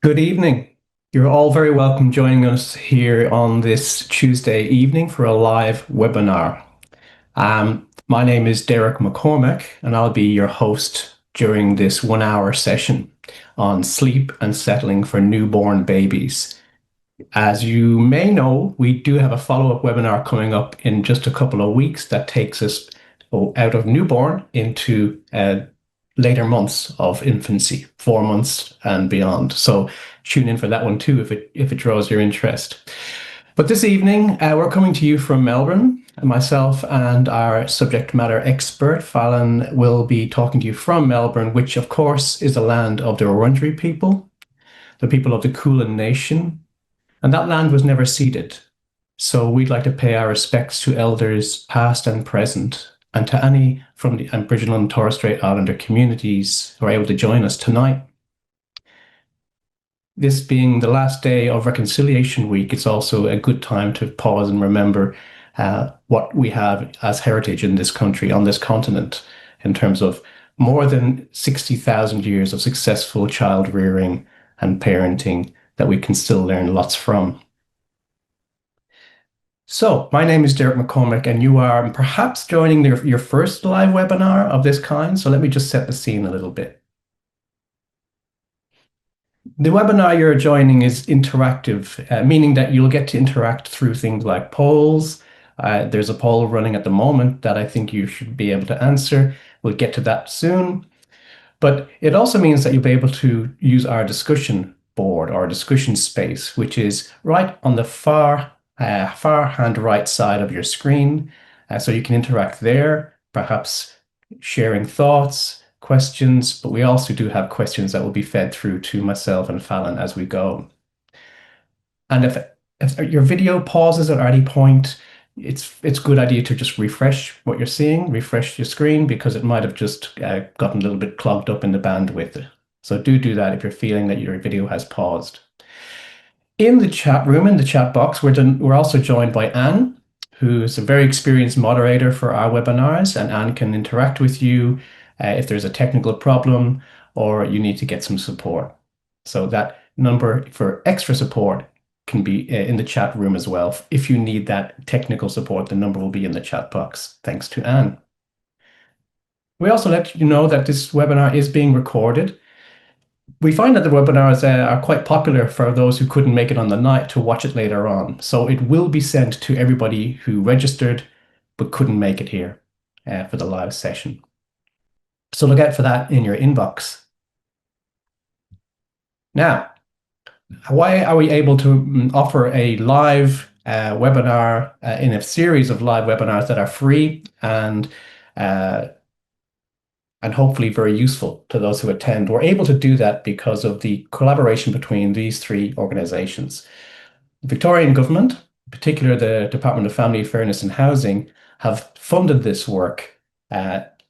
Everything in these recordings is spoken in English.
Good evening. You're all very welcome joining us here on this Tuesday evening for a live webinar. My name is Derek McCormack, and I'll be your host during this 1 hour session on sleep and settling for newborn babies. As you may know, we do have a follow-up webinar coming up in just a couple of weeks that takes us out of newborn into later months of infancy, 4 months and beyond. So tune in for that one too if it draws your interest. But this evening, we're coming to you from Melbourne. Myself and our subject matter expert, Fallon, will be talking to you from Melbourne, which of course is the land of the Wurundjeri people, the people of the Kulin Nation, and that land was never ceded. So we'd like to pay our respects to elders past and present, and to any from the Aboriginal and Torres Strait Islander communities who are able to join us tonight. This being the last day of Reconciliation Week, it's also a good time to pause and remember what we have as heritage in this country, on this continent, in terms of more than 60,000 years of successful child rearing and parenting that we can still learn lots from. So, my name is Derek McCormack, and you are perhaps joining your first live webinar of this kind. So let me just set the scene a little bit. The webinar you're joining is interactive, meaning that you'll get to interact through things like polls. There's a poll running at the moment that I think you should be able to answer. We'll get to that soon. But it also means that you'll be able to use our discussion board or discussion space, which is right on the far hand right side of your screen. So you can interact there, perhaps sharing thoughts, questions, but we also do have questions that will be fed through to myself and Fallon as we go. And if your video pauses at any point, it's a good idea to just refresh what you're seeing, refresh your screen, because it might have just gotten a little bit clogged up in the bandwidth. So do that if you're feeling that your video has paused. In the chat room, in the chat box, we're also joined by Anne, who's a very experienced moderator for our webinars, and Anne can interact with you if there's a technical problem or you need to get some support. So that number for extra support can be in the chat room as well. If you need that technical support, the number will be in the chat box. Thanks to Anne. We also let you know that this webinar is being recorded. We find that the webinars are quite popular for those who couldn't make it on the night to watch it later on. So it will be sent to everybody who registered but couldn't make it here for the live session. So look out for that in your inbox. Now, why are we able to offer a live webinar in a series of live webinars that are free and hopefully very useful to those who attend? We're able to do that because of the collaboration between these three organisations. The Victorian Government, in particular the Department of Family Fairness and Housing, have funded this work,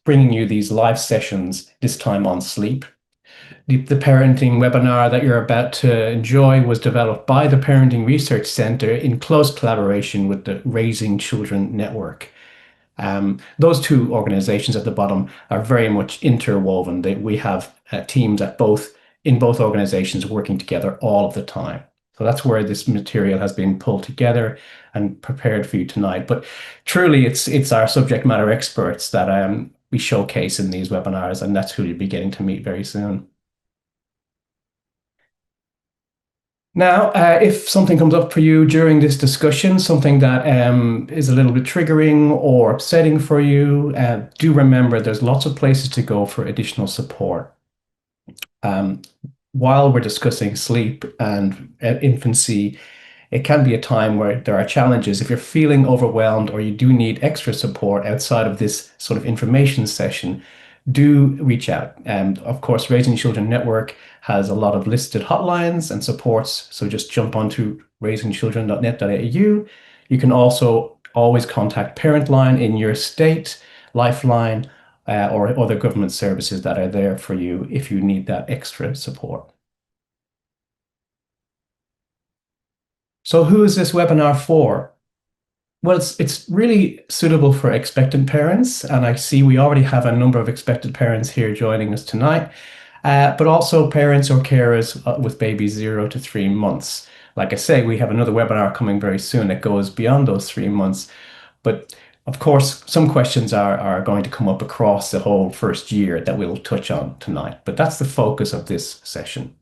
bringing you these live sessions, this time on sleep. The parenting webinar that you're about to enjoy was developed by the Parenting Research Centre in close collaboration with the Raising Children Network. Those two organizations at the bottom are very much interwoven. We have teams in both organizations working together all of the time. So that's where this material has been pulled together and prepared for you tonight. But truly, it's our subject matter experts that we showcase in these webinars, and that's who you'll be getting to meet very soon. Now, if something comes up for you during this discussion, something that is a little bit triggering or upsetting for you, do remember there's lots of places to go for additional support. While we're discussing sleep and infancy, it can be a time where there are challenges. If you're feeling overwhelmed or you do need extra support outside of this sort of information session, do reach out. And of course, Raising Children Network has a lot of listed hotlines and supports. So just jump onto raisingchildren.net.au. You can also always contact Parentline in your state, Lifeline, or other government services that are there for you if you need that extra support. So who is this webinar for? Well, it's really suitable for expectant parents, and I see we already have a number of expectant parents here joining us tonight. but also parents or carers with babies 0 to 3 months. Like I say, we have another webinar coming very soon that goes beyond those 3 months. But of course, some questions are going to come up across the whole first year that we'll touch on tonight. But that's the focus of this session.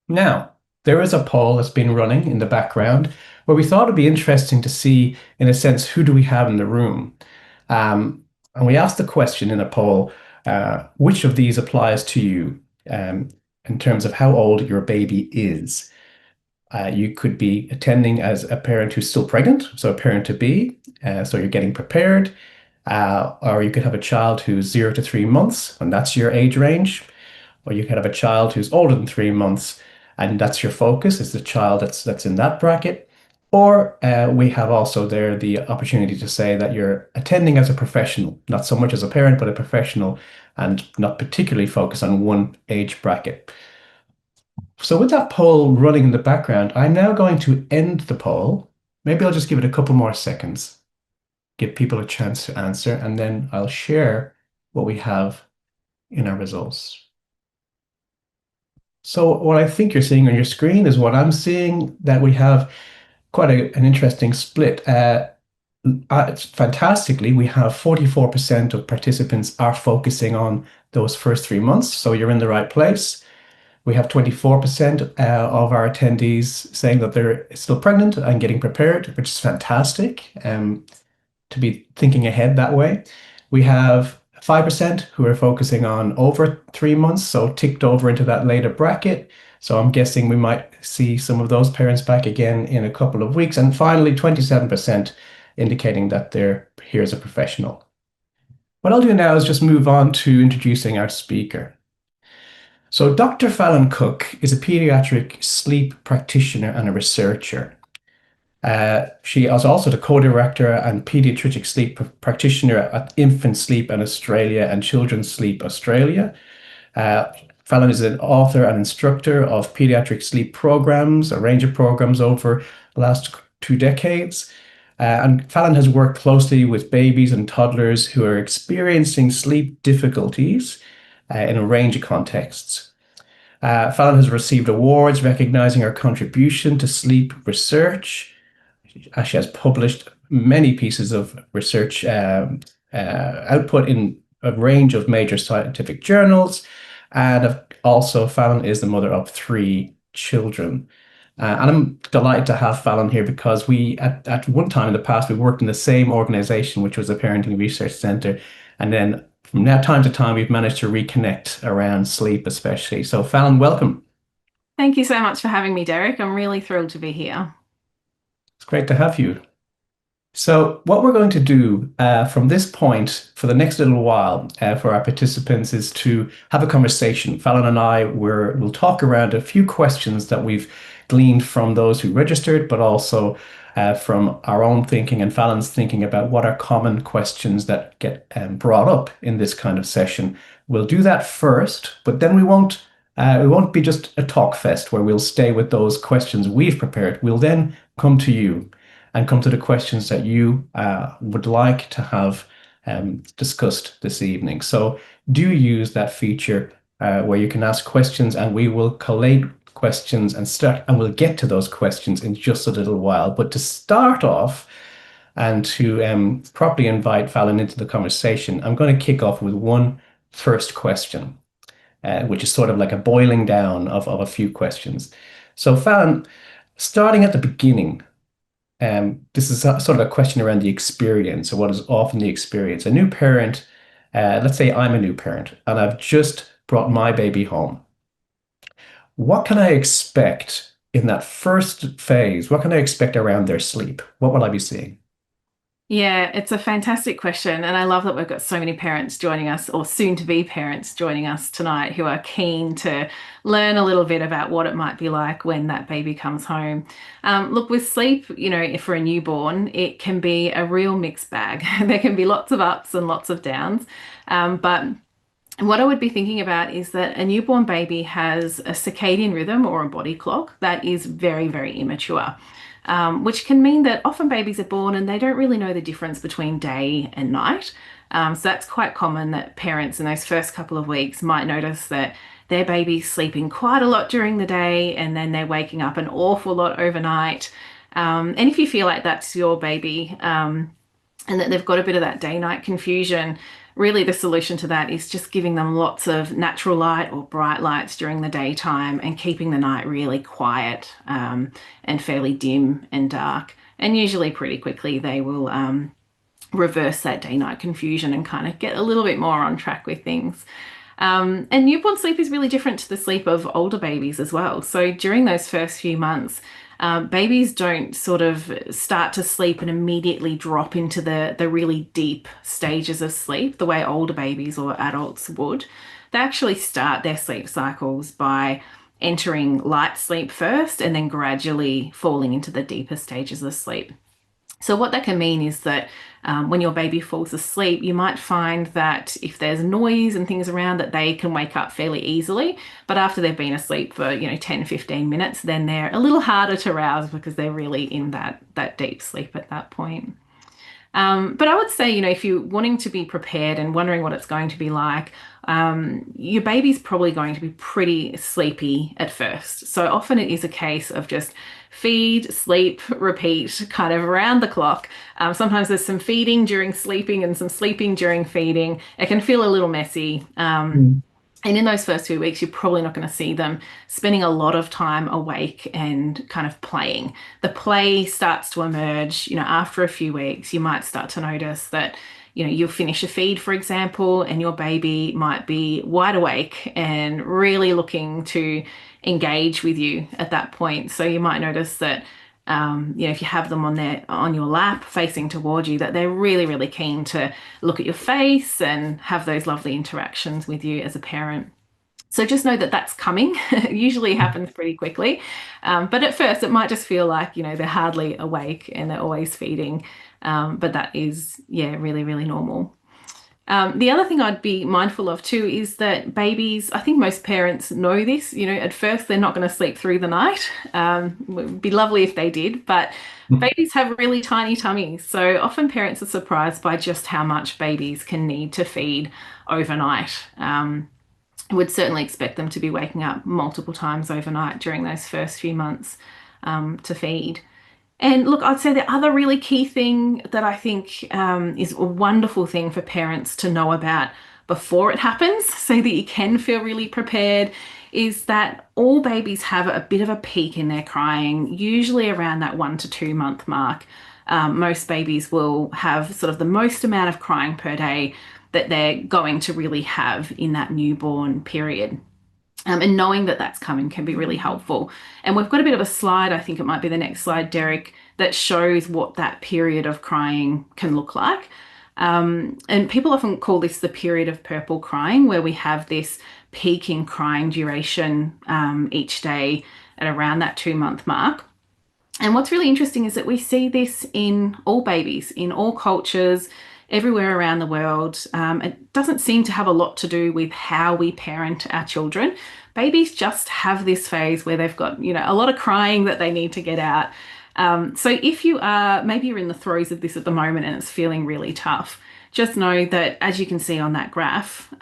Now, there is a poll that's been running in the background where we thought it'd be interesting to see, in a sense, who do we have in the room? And we asked the question in a poll, which of these applies to you in terms of how old your baby is? You could be attending as a parent who's still pregnant, so a parent to be, so you're getting prepared, or you could have a child who's 0 to 3 months, and that's your age range, or you could have a child who's older than 3 months, and that's your focus, is the child that's in that bracket. Or we have also there the opportunity to say that you're attending as a professional, not so much as a parent, but a professional, and not particularly focused on one age bracket. So with that poll running in the background, I'm now going to end the poll. Maybe I'll just give it a couple more seconds, give people a chance to answer, and then I'll share what we have in our results. So what I think you're seeing on your screen is what I'm seeing, that we have quite an interesting split. Fantastically, we have 44% of participants are focusing on those first 3 months, so you're in the right place. We have 24% of our attendees saying that they're still pregnant and getting prepared, which is fantastic to be thinking ahead that way. We have 5% who are focusing on over 3 months, so ticked over into that later bracket. So I'm guessing we might see some of those parents back again in a couple of weeks. And finally, 27% indicating that here's a professional. What I'll do now is just move on to introducing our speaker. So Dr. Fallon Cook is a pediatric sleep practitioner and a researcher. She is also the co-director and pediatric sleep practitioner at Infant Sleep in Australia and Children's Sleep Australia. Fallon is an author and instructor of pediatric sleep programs, a range of programs over the last 2 decades. And Fallon has worked closely with babies and toddlers who are experiencing sleep difficulties in a range of contexts. Fallon has received awards recognizing her contribution to sleep research. She has published many pieces of research output in a range of major scientific journals. And also, Fallon is the mother of 3 children. And I'm delighted to have Fallon here because at one time in the past, we worked in the same organization, which was the Parenting Research Center. And then from now time to time, we've managed to reconnect around sleep, especially. So Fallon, welcome. Thank you so much for having me, Derek. I'm really thrilled to be here. It's great to have you. So what we're going to do from this point for the next little while for our participants is to have a conversation. Fallon and I will talk around a few questions that we've gleaned from those who registered, but also from our own thinking and Fallon's thinking about what are common questions that get brought up in this kind of session. We'll do that first, but then we won't be just a talk fest where we'll stay with those questions we've prepared. We'll then come to you and come to the questions that you would like to have discussed this evening. So do use that feature where you can ask questions and we will collate questions and we'll get to those questions in just a little while. But to start off and to properly invite Fallon into the conversation, I'm going to kick off with one first question, which is sort of like a boiling down of a few questions. So Fallon, starting at the beginning, this is sort of a question around the experience, or what is often the experience. A new parent, let's say I'm a new parent and I've just brought my baby home. What can I expect in that first phase? What can I expect around their sleep? What will I be seeing? Yeah, it's a fantastic question. And I love that we've got so many parents joining us, or soon to be parents joining us tonight, who are keen to learn a little bit about what it might be like when that baby comes home. Look, with sleep, if for a newborn, it can be a real mixed bag. There can be lots of ups and lots of downs. But what I would be thinking about is that a newborn baby has a circadian rhythm or a body clock that is very, very immature. Which can mean that often babies are born and they don't really know the difference between day and night. So that's quite common that parents in those first couple of weeks might notice that their baby's sleeping quite a lot during the day and then they're waking up an awful lot overnight. And if you feel like that's your baby, and that they've got a bit of that day-night confusion, really the solution to that is just giving them lots of natural light or bright lights during the daytime and keeping the night really quiet, and fairly dim and dark. And usually pretty quickly they will reverse that day-night confusion and kind of get a little bit more on track with things. And newborn sleep is really different to the sleep of older babies as well. So during those first few months, babies don't sort of start to sleep and immediately drop into the really deep stages of sleep the way older babies or adults would. They actually start their sleep cycles by entering light sleep first and then gradually falling into the deeper stages of sleep. So what that can mean is that when your baby falls asleep, you might find that if there's noise and things around that they can wake up fairly easily. But after they've been asleep for, 10, 15 minutes, then they're a little harder to rouse because they're really in that deep sleep at that point. But I would say, if you're wanting to be prepared and wondering what it's going to be like, your baby's probably going to be pretty sleepy at first. So often it is a case of just feed, sleep, repeat, kind of around the clock. Sometimes there's some feeding during sleeping and some sleeping during feeding. It can feel a little messy. Mm. And in those first 2 weeks, you're probably not going to see them spending a lot of time awake and kind of playing. The play starts to emerge, after a few weeks. You might start to notice that, you'll finish a feed, for example, and your baby might be wide awake and really looking to engage with you at that point. So you might notice that, if you have them on your lap facing toward you, that they're really, really keen to look at your face and have those lovely interactions with you as a parent. So just know that that's coming. It usually happens pretty quickly. But at first, it might just feel like, they're hardly awake and they're always feeding. But that is, yeah, really, really normal. The other thing I'd be mindful of too is that babies, I think most parents know this, at first they're not going to sleep through the night. It would be lovely if they did, but babies have really tiny tummies. So often parents are surprised by just how much babies can need to feed overnight. I would certainly expect them to be waking up multiple times overnight during those first few months to feed. And look, I'd say the other really key thing that I think is a wonderful thing for parents to know about before it happens, so that you can feel really prepared, is that all babies have a bit of a peak in their crying, usually around that 1 to 2 month mark. Most babies will have sort of the most amount of crying per day that they're going to really have in that newborn period. And knowing that that's coming can be really helpful. And we've got a bit of a slide, I think it might be the next slide, Derek, that shows what that period of crying can look like. And people often call this the period of purple crying, where we have this peak in crying duration each day at around that 2 month mark. And what's really interesting is that we see this in all babies, in all cultures, everywhere around the world. It doesn't seem to have a lot to do with how we parent our children. Babies just have this phase where they've got, a lot of crying that they need to get out. So if maybe you're in the throes of this at the moment and it's feeling really tough, just know that as you can see on that graph,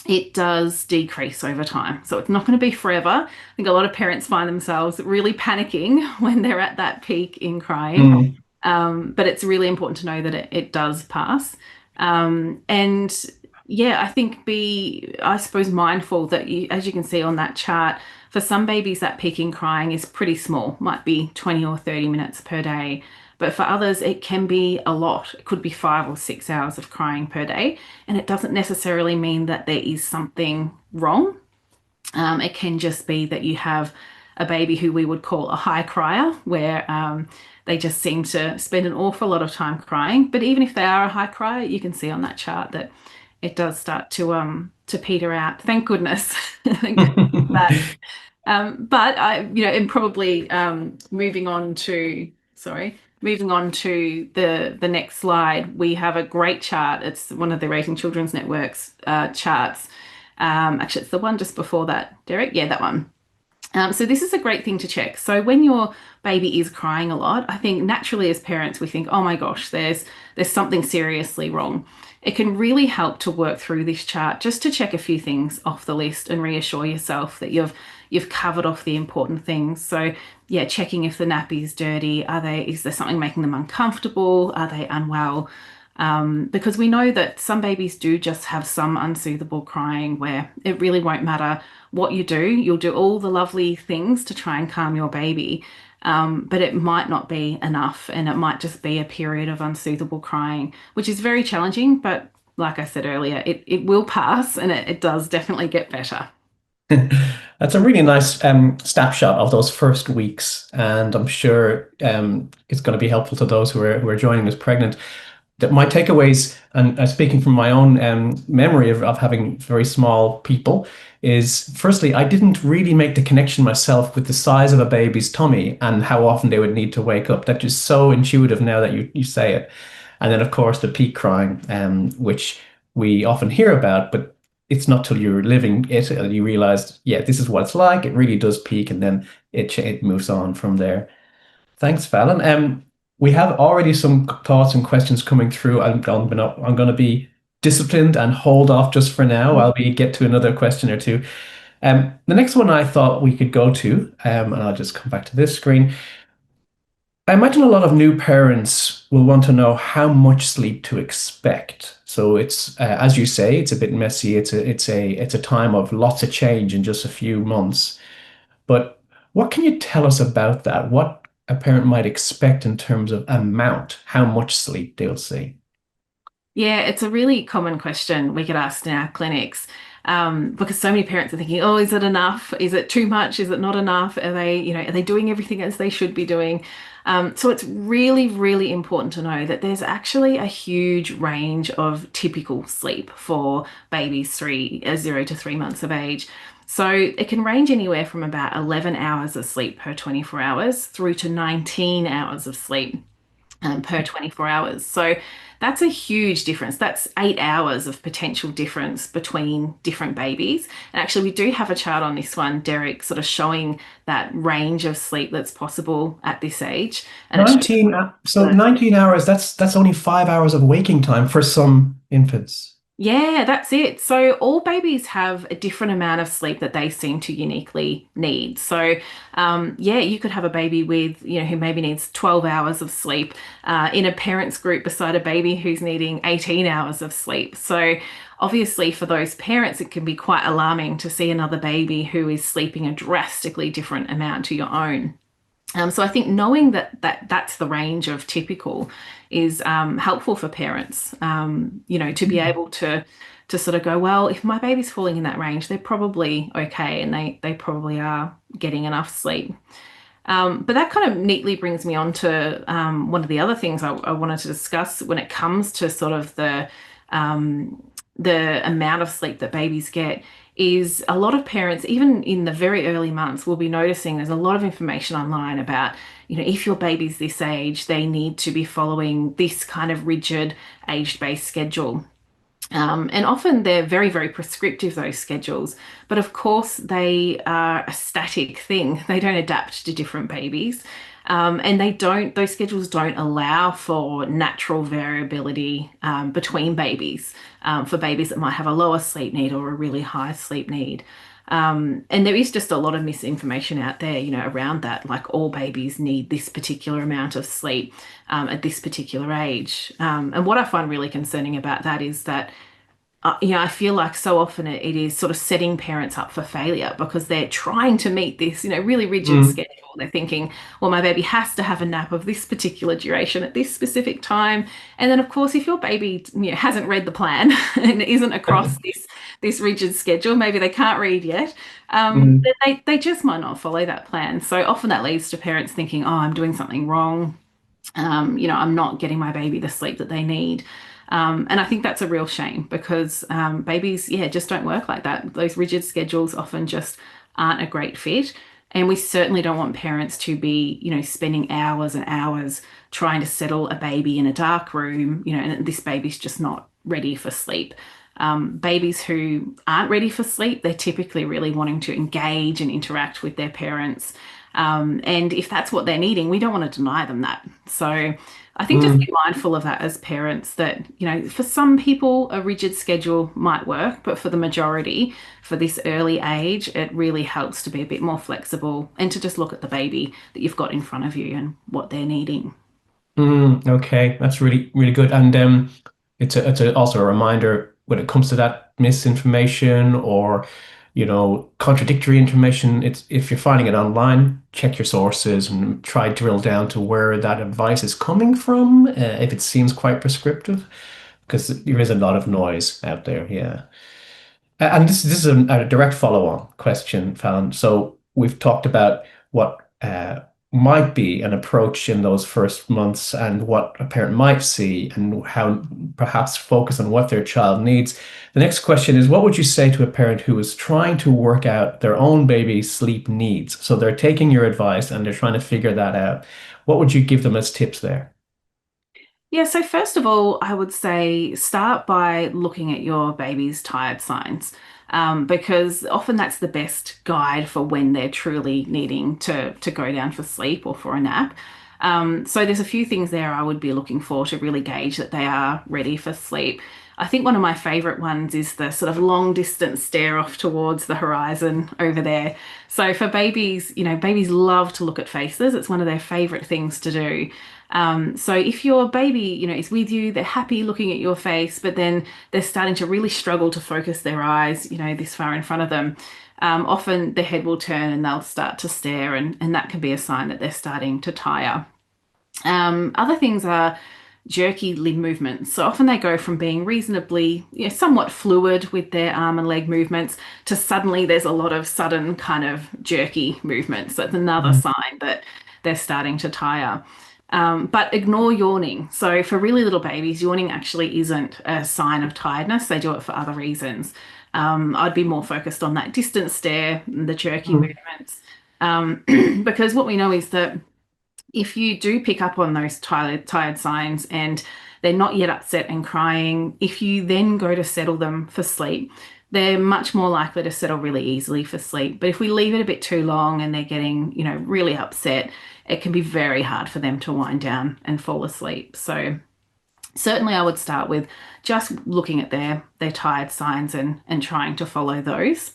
it does decrease over time. So it's not going to be forever. I think a lot of parents find themselves really panicking when they're at that peak in crying. Mm. But it's really important to know that it does pass. And yeah, I think I suppose, mindful that as you can see on that chart, for some babies, that peak in crying is pretty small, might be 20 or 30 minutes per day. But for others, it can be a lot. It could be 5 or 6 hours of crying per day. And it doesn't necessarily mean that there is something wrong. It can just be that you have a baby who we would call a high crier, where they just seem to spend an awful lot of time crying. But even if they are a high crier, you can see on that chart that it does start to peter out. Thank goodness. Thank goodness for that. But and probably moving on to the next slide, we have a great chart. It's one of the Raising Children's Network's charts. Actually, it's the one just before that, Derek. Yeah, that one. So this is a great thing to check. So when your baby is crying a lot, I think naturally as parents we think, oh my gosh, there's something seriously wrong. It can really help to work through this chart just to check a few things off the list and reassure yourself that you've covered off the important things. So yeah, checking if the nappy is dirty. Is there something making them uncomfortable? Are they unwell? Because we know that some babies do just have some unsoothable crying where it really won't matter what you do. You'll do all the lovely things to try and calm your baby, but it might not be enough, and it might just be a period of unsoothable crying, which is very challenging. But like I said earlier, it will pass, and it does definitely get better. That's a really nice snapshot of those first weeks, and I'm sure it's going to be helpful to those who are joining us pregnant. That my takeaways, and speaking from my own memory of having very small people, is firstly, I didn't really make the connection myself with the size of a baby's tummy and how often they would need to wake up. That's just so intuitive now that you say it. And then, of course, the peak crying, which we often hear about, but it's not till you're living it and you realize, yeah, this is what it's like. It really does peak, and then it moves on from there. Thanks, Fallon. We have already some thoughts and questions coming through. I'm going to be disciplined and hold off just for now while we get to another question or two. The next one I thought we could go to, and I'll just come back to this screen. I imagine a lot of new parents will want to know how much sleep to expect. So it's, as you say, it's a bit messy. It's a time of lots of change in just a few months. But what can you tell us about that? What a parent might expect in terms of amount, how much sleep they'll see? Yeah, it's a really common question we get asked in our clinics, because so many parents are thinking, "Oh, is it enough? Is it too much? Is it not enough? Are they doing everything as they should be doing?" So it's really, really important to know that there's actually a huge range of typical sleep for babies 0 to 3 months of age. So it can range anywhere from about 11 hours of sleep per 24 hours through to 19 hours of sleep per 24 hours. So that's a huge difference. That's 8 hours of potential difference between different babies. And actually, we do have a chart on this one, Derek, sort of showing that range of sleep that's possible at this age. And it shows 19, so 19 hours, that's only 5 hours of waking time for some infants. yeah, that's it. So all babies have a different amount of sleep that they seem to uniquely need. So, yeah, you could have a baby who maybe needs 12 hours of sleep in a parents group beside a baby who's needing 18 hours of sleep. So obviously for those parents, it can be quite alarming to see another baby who is sleeping a drastically different amount to your own. So I think knowing that's the range of typical is helpful for parents, to be able to sort of go, well, if my baby's falling in that range, they're probably okay and they probably are getting enough sleep. But that kind of neatly brings me on to one of the other things I wanted to discuss when it comes to sort of the amount of sleep that babies get is a lot of parents, even in the very early months, will be noticing there's a lot of information online about, if your baby's this age, they need to be following this kind of rigid age-based schedule. And often they're very, very prescriptive, those schedules. But of course, they are a static thing. They don't adapt to different babies. And those schedules don't allow for natural variability between babies, for babies that might have a lower sleep need or a really high sleep need. And there is just a lot of misinformation out there, around that, like all babies need this particular amount of sleep at this particular age. And what I find really concerning about that is that I feel like so often it is sort of setting parents up for failure because they're trying to meet this, really rigid Mm, schedule. They're thinking, well, my baby has to have a nap of this particular duration at this specific time. And then, of course, if your baby, hasn't read the plan and isn't across this rigid schedule, maybe they can't read yet, mm, then they just might not follow that plan. So often that leads to parents thinking, oh, I'm doing something wrong. I'm not getting my baby the sleep that they need. And I think that's a real shame because babies, yeah, just don't work like that. Those rigid schedules often just aren't a great fit. And we certainly don't want parents to be, spending hours and hours trying to settle a baby in a dark room, and this baby's just not ready for sleep. Babies who aren't ready for sleep, they're typically really wanting to engage and interact with their parents. And if that's what they're needing, we don't want to deny them that. So I think just be Mm, mindful of that as parents that, for some people, a rigid schedule might work, but for the majority, for this early age, it really helps to be a bit more flexible and to just look at the baby that you've got in front of you and what they're needing. okay, that's really really good. And also a reminder when it comes to that misinformation or contradictory information. It's if you're finding it online, check your sources and try to drill down to where that advice is coming from. If it seems quite prescriptive, because there is a lot of noise out there. Yeah. And this is a direct follow-on question, Fallon. So we've talked about what might be an approach in those first months and what a parent might see and how perhaps focus on what their child needs. The next question is, what would you say to a parent who is trying to work out their own baby's sleep needs? So they're taking your advice and they're trying to figure that out. What would you give them as tips there? Yeah, so first of all, I would say start by looking at your baby's tired signs, because often that's the best guide for when they're truly needing to go down for sleep or for a nap. So there's a few things there I would be looking for to really gauge that they are ready for sleep. I think one of my favorite ones is the sort of long distance stare off towards the horizon over there. So for babies, babies love to look at faces. It's one of their favorite things to do. So if your baby, is with you, they're happy looking at your face, but then they're starting to really struggle to focus their eyes, this far in front of them. Often the head will turn and they'll start to stare, and that can be a sign that they're starting to tire. Other things are jerky limb movements. So often they go from being reasonably, somewhat fluid with their arm and leg movements to suddenly there's a lot of sudden kind of jerky movements. So it's another Mm. sign that they're starting to tire. But ignore yawning. So for really little babies, yawning actually isn't a sign of tiredness. They do it for other reasons. I'd be more focused on that distant stare, and the jerky Mm. movements, because what we know is that if you do pick up on those tired signs and they're not yet upset and crying, if you then go to settle them for sleep, they're much more likely to settle really easily for sleep. But if we leave it a bit too long and they're getting, really upset, it can be very hard for them to wind down and fall asleep. So certainly I would start with just looking at their tired signs and trying to follow those.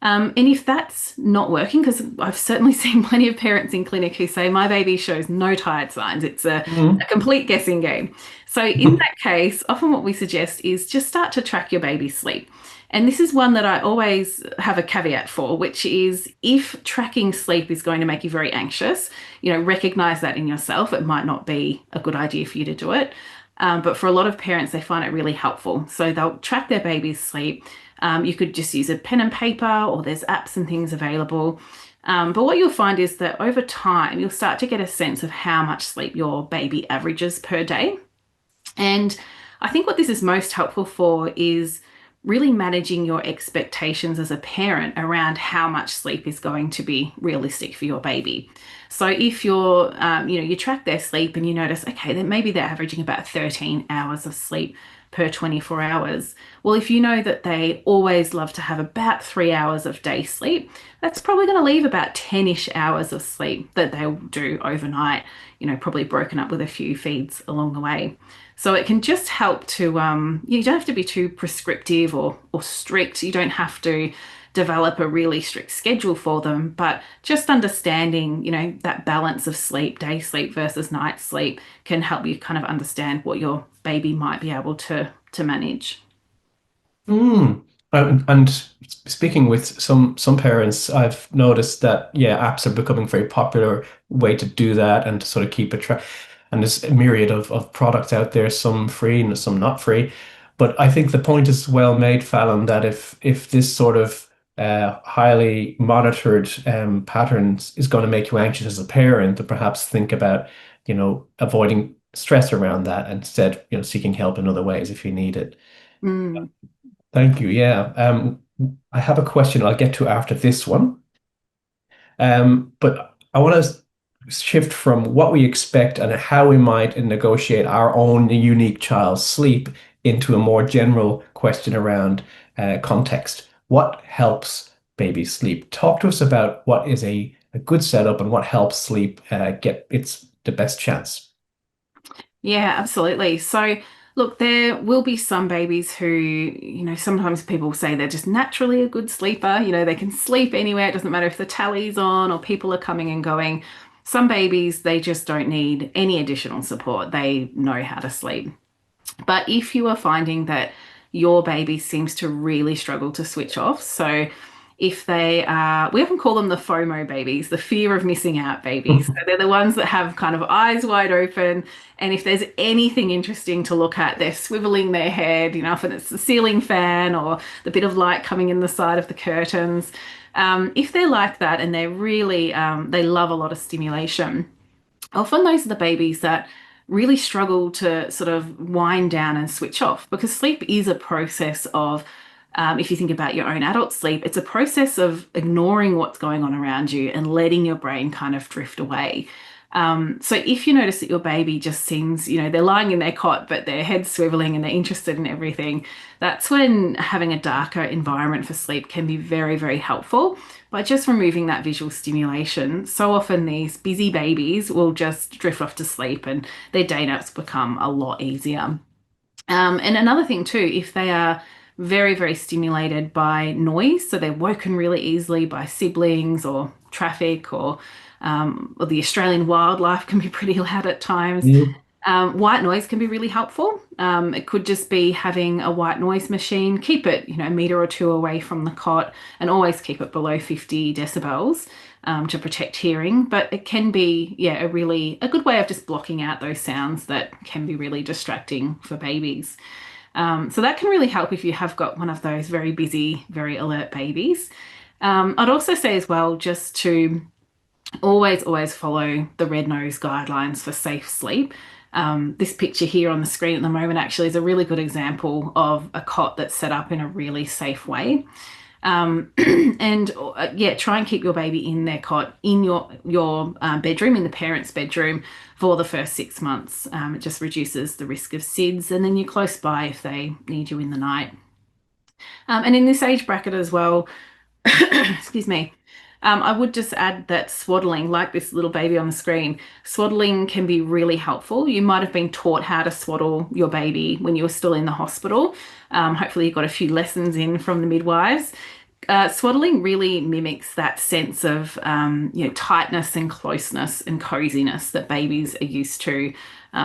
And if that's not working, because I've certainly seen plenty of parents in clinic who say, my baby shows no tired signs, it's a Mm. complete guessing game. So, in that case, often what we suggest is just start to track your baby's sleep. And this is one that I always have a caveat for, which is if tracking sleep is going to make you very anxious, recognize that in yourself. It might not be a good idea for you to do it. But for a lot of parents, they find it really helpful. So they'll track their baby's sleep. You could just use a pen and paper, or there's apps and things available. But what you'll find is that over time, you'll start to get a sense of how much sleep your baby averages per day. And I think what this is most helpful for is really managing your expectations as a parent around how much sleep is going to be realistic for your baby. So if you track their sleep and you notice, okay, then maybe they're averaging about 13 hours of sleep per 24 hours. Well, if you know that they always love to have about 3 hours of day sleep, that's probably going to leave about 10-ish hours of sleep that they'll do overnight, probably broken up with a few feeds along the way. So it can just help to, you don't have to be too prescriptive or strict. You don't have to develop a really strict schedule for them, but just understanding, that balance of sleep, day sleep versus night sleep can help you kind of understand what your baby might be able to manage. Mm. And speaking with some parents, I've noticed that yeah, apps are becoming a very popular way to do that and to sort of keep a track. And there's a myriad of products out there, some free and some not free. But I think the point is well made, Fallon, that if this sort of highly monitored patterns is going to make you anxious as a parent, to perhaps think about, avoiding stress around that, instead, seeking help in other ways if you need it. Mm. Thank you. Yeah. I have a question I'll get to after this one. But I want to shift from what we expect and how we might negotiate our own unique child's sleep into a more general question around context. What helps babies sleep? Talk to us about what is a good setup and what helps sleep get its the best chance. Yeah, absolutely. So, look, there will be some babies who, sometimes people say they're just naturally a good sleeper. They can sleep anywhere. It doesn't matter if the tally's on or people are coming and going. Some babies, they just don't need any additional support. They know how to sleep. But if you are finding that your baby seems to really struggle to switch off, so if they are, we often call them the FOMO babies, the fear of missing out babies. So they're the ones that have kind of eyes wide open. And if there's anything interesting to look at, they're swiveling their head, often it's the ceiling fan or the bit of light coming in the side of the curtains. If they're like that and they're really, they love a lot of stimulation, often those are the babies that really struggle to sort of wind down and switch off because sleep is a process of, if you think about your own adult sleep, it's a process of ignoring what's going on around you and letting your brain kind of drift away. So if you notice that your baby just seems, they're lying in their cot, but their head's swiveling and they're interested in everything, that's when having a darker environment for sleep can be very, very helpful by just removing that visual stimulation. So often these busy babies will just drift off to sleep and their day naps become a lot easier. And another thing too, if they are very, very stimulated by noise, so they're woken really easily by siblings or traffic or the Australian wildlife can be pretty loud at times. Mm. White noise can be really helpful. It could just be having a white noise machine, keep it, a meter or two away from the cot and always keep it below 50 decibels to protect hearing. But it can be, yeah, a good way of just blocking out those sounds that can be really distracting for babies. So that can really help if you have got one of those very busy, very alert babies. I'd also say as well, just to always follow the red nose guidelines for safe sleep. This picture here on the screen at the moment actually is a really good example of a cot that's set up in a really safe way. And yeah, try and keep your baby in their cot in your bedroom, in the parents' bedroom for the first 6 months. It just reduces the risk of SIDS, and then you're close by if they need you in the night. And in this age bracket as well, excuse me. I would just add that swaddling, like this little baby on the screen, swaddling can be really helpful. You might have been taught how to swaddle your baby when you were still in the hospital. Hopefully, you got a few lessons in from the midwives. Swaddling really mimics that sense of tightness and closeness and coziness that babies are used to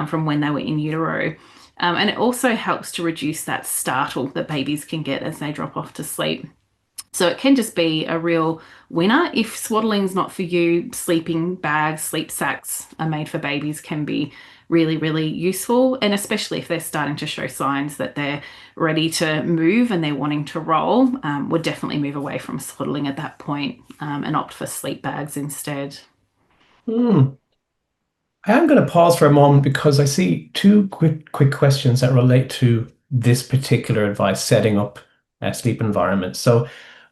from when they were in utero. And it also helps to reduce that startle that babies can get as they drop off to sleep. So it can just be a real winner. If swaddling's not for you, sleeping bags, sleep sacks are made for babies can be really, really useful. And especially if they're starting to show signs that they're ready to move and they're wanting to roll, would definitely move away from swaddling at that point, and opt for sleep bags instead. Hmm. I am going to pause for a moment because I see two quick questions that relate to this particular advice, setting up a sleep environment. So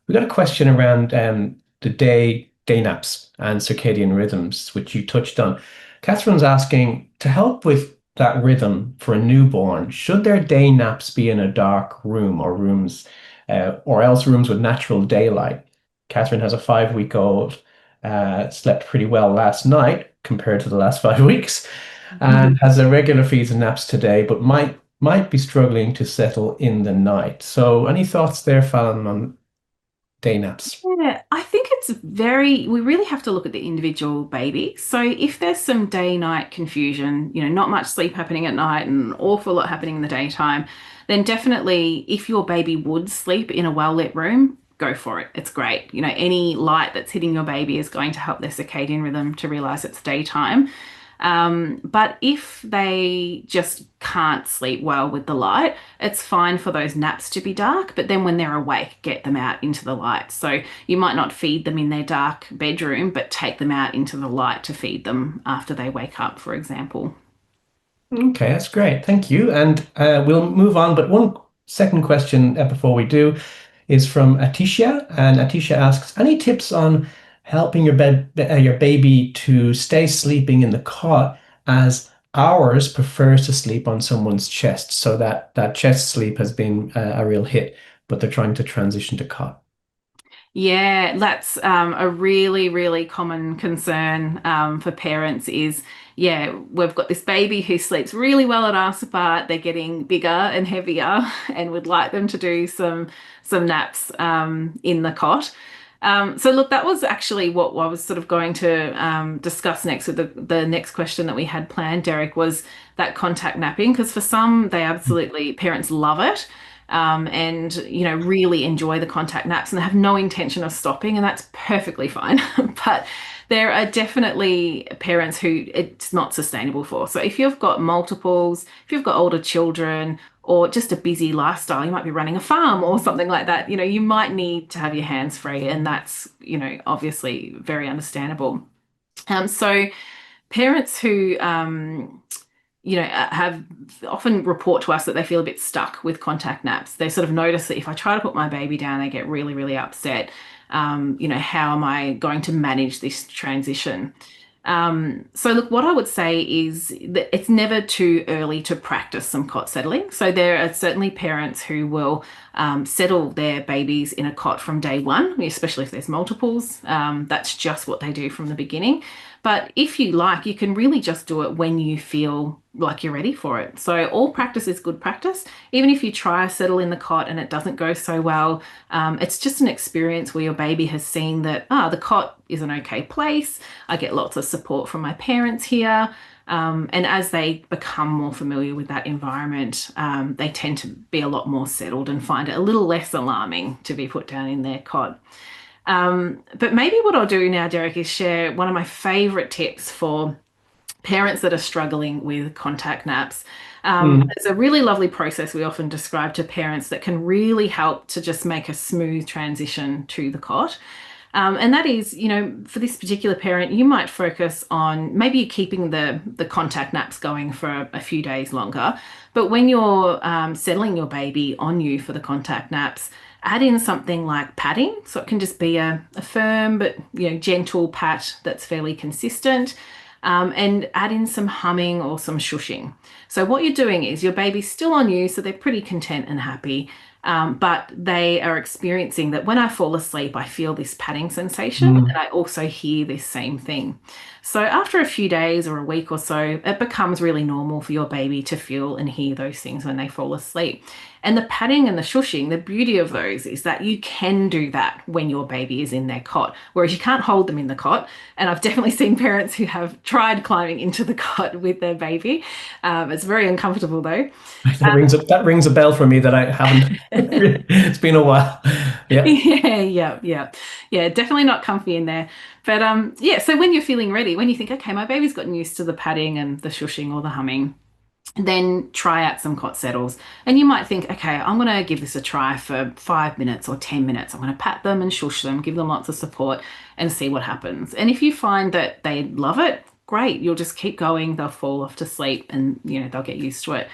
we got a question around the day naps and circadian rhythms, which you touched on. Catherine's asking to help with that rhythm for a newborn, should their day naps be in a dark room or rooms, or else rooms with natural daylight? Catherine has a 5-week-old, slept pretty well last night compared to the last 5 weeks, and has a regular feeds and naps today, but might be struggling to settle in the night. So, any thoughts there, Fallon, on day naps? Yeah, I think we really have to look at the individual baby. So if there's some day-night confusion, not much sleep happening at night and an awful lot happening in the daytime, then definitely if your baby would sleep in a well-lit room, go for it. It's great. Any light that's hitting your baby is going to help their circadian rhythm to realize it's daytime. But if they just can't sleep well with the light, it's fine for those naps to be dark, but then when they're awake, get them out into the light. So you might not feed them in their dark bedroom, but take them out into the light to feed them after they wake up, for example. Okay, that's great. Thank you. And we'll move on. But one second question before we do is from Atisha. And Atisha asks, any tips on helping your baby to stay sleeping in the cot as Ours prefers to sleep on someone's chest, so that chest sleep has been a real hit, but they're trying to transition to cot. Yeah, that's a really, really common concern for parents is, yeah, we've got this baby who sleeps really well at us, but they're getting bigger and heavier and would like them to do some naps in the cot. So look, that was actually what I was sort of going to discuss next with the next question that we had planned, Derek, was that contact napping, because for some, they absolutely, parents love it and really enjoy the contact naps and they have no intention of stopping, and that's perfectly fine. But there are definitely parents who it's not sustainable for. So if you've got multiples, if you've got older children, or just a busy lifestyle, you might be running a farm or something like that. You might need to have your hands free, and that's obviously very understandable. So parents who have often report to us that they feel a bit stuck with contact naps. They sort of notice that if I try to put my baby down, they get really, really upset. How am I going to manage this transition? So look, what I would say is that it's never too early to practice some cot settling. So there are certainly parents who will settle their babies in a cot from day one, especially if there's multiples. That's just what they do from the beginning. But if you like, you can really just do it when you feel like you're ready for it. So all practice is good practice. Even if you try to settle in the cot and it doesn't go so well, it's just an experience where your baby has seen that, the cot is an okay place. I get lots of support from my parents here. And as they become more familiar with that environment, they tend to be a lot more settled and find it a little less alarming to be put down in their cot. But maybe what I'll do now, Derek, is share one of my favorite tips for parents that are struggling with contact naps. Mm. It's a really lovely process we often describe to parents that can really help to just make a smooth transition to the cot. And that is, for this particular parent, you might focus on maybe keeping the contact naps going for a few days longer. But when you're settling your baby on you for the contact naps, add in something like patting. So it can just be a firm but gentle pat that's fairly consistent. And add in some humming or some shushing. So what you're doing is your baby's still on you, so they're pretty content and happy. But they are experiencing that when I fall asleep, I feel this patting sensation, and Mm. I also hear this same thing. So after a few days or a week or so, it becomes really normal for your baby to feel and hear those things when they fall asleep. And the patting and the shushing, the beauty of those is that you can do that when your baby is in their cot, whereas you can't hold them in the cot. And I've definitely seen parents who have tried climbing into the cot with their baby. It's very uncomfortable though. That rings a bell for me that I haven't. It's been a while. Yeah. Yeah, yeah, yeah. Yeah, definitely not comfy in there. But yeah, so when you're feeling ready, when you think, okay, my baby's gotten used to the patting and the shushing or the humming, then try out some cot settles. And you might think, okay, I'm going to give this a try for 5 minutes or 10 minutes. I'm going to pat them and shush them, give them lots of support and see what happens. And if you find that they love it, great. You'll just keep going. They'll fall off to sleep and, they'll get used to it.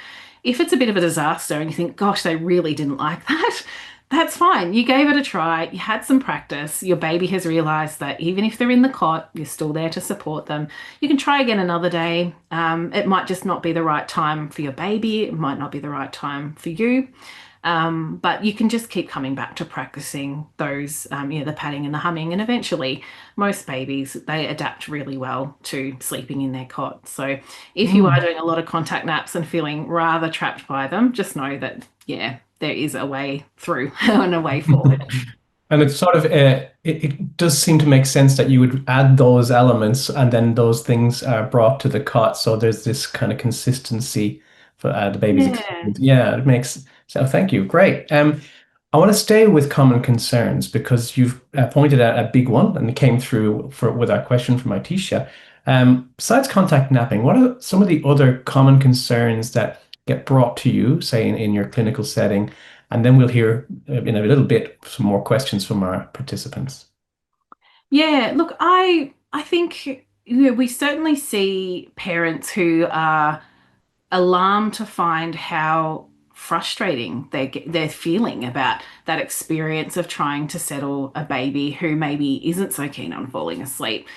If it's a bit of a disaster and you think, gosh, they really didn't like that, that's fine. You gave it a try. You had some practice. Your baby has realized that even if they're in the cot, you're still there to support them. You can try again another day. It might just not be the right time for your baby. It might not be the right time for you. But you can just keep coming back to practicing those, the patting and the humming. And eventually, most babies, they adapt really well to sleeping in their cot. So if you are Mm. doing a lot of contact naps and feeling rather trapped by them, just know that, yeah, there is a way through and a way forward. And it's sort of it does seem to make sense that you would add those elements and then those things are brought to the cot. So there's this kind of consistency for the baby's Yeah. experience. Yeah, it makes so. Thank you. Great. I want to stay with common concerns because you've pointed out a big one and it came through for with our question from Itisha. Besides contact napping, what are some of the other common concerns that get brought to you, say in your clinical setting? And then we'll hear in a little bit some more questions from our participants. Yeah, look, I think we certainly see parents who are alarmed to find how frustrating they're feeling about that experience of trying to settle a baby who maybe isn't so keen on falling asleep.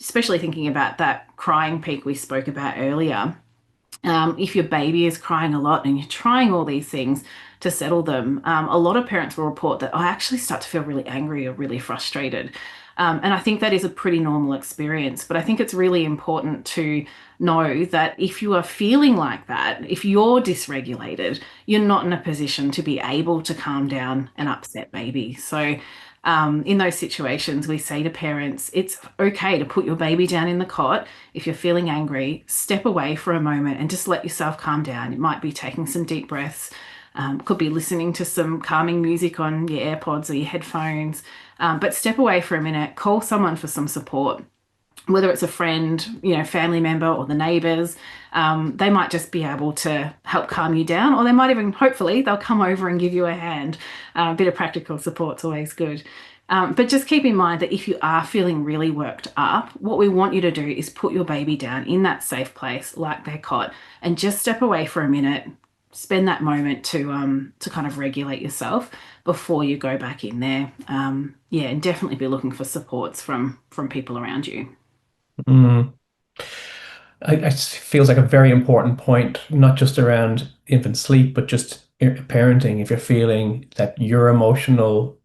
Especially thinking about that crying peak we spoke about earlier. If your baby is crying a lot and you're trying all these things to settle them, a lot of parents will report that I actually start to feel really angry or really frustrated. And I think that is a pretty normal experience. But I think it's really important to know that if you are feeling like that, if you're dysregulated, you're not in a position to be able to calm down an upset baby. So in those situations, we say to parents, it's okay to put your baby down in the cot. If you're feeling angry, step away for a moment and just let yourself calm down. It might be taking some deep breaths, could be listening to some calming music on your AirPods or your headphones, but step away for a minute, call someone for some support. Whether it's a friend, family member or the neighbors, they might just be able to help calm you down, or they might even, hopefully, they'll come over and give you a hand. A bit of practical support's always good. But just keep in mind that if you are feeling really worked up, what we want you to do is put your baby down in that safe place, like their cot, and just step away for a minute, spend that moment to kind of regulate yourself before you go back in there. Yeah, and definitely be looking for supports from people around you. Mm. It feels like a very important point, not just around infant sleep, but just parenting. If you're feeling that your emotional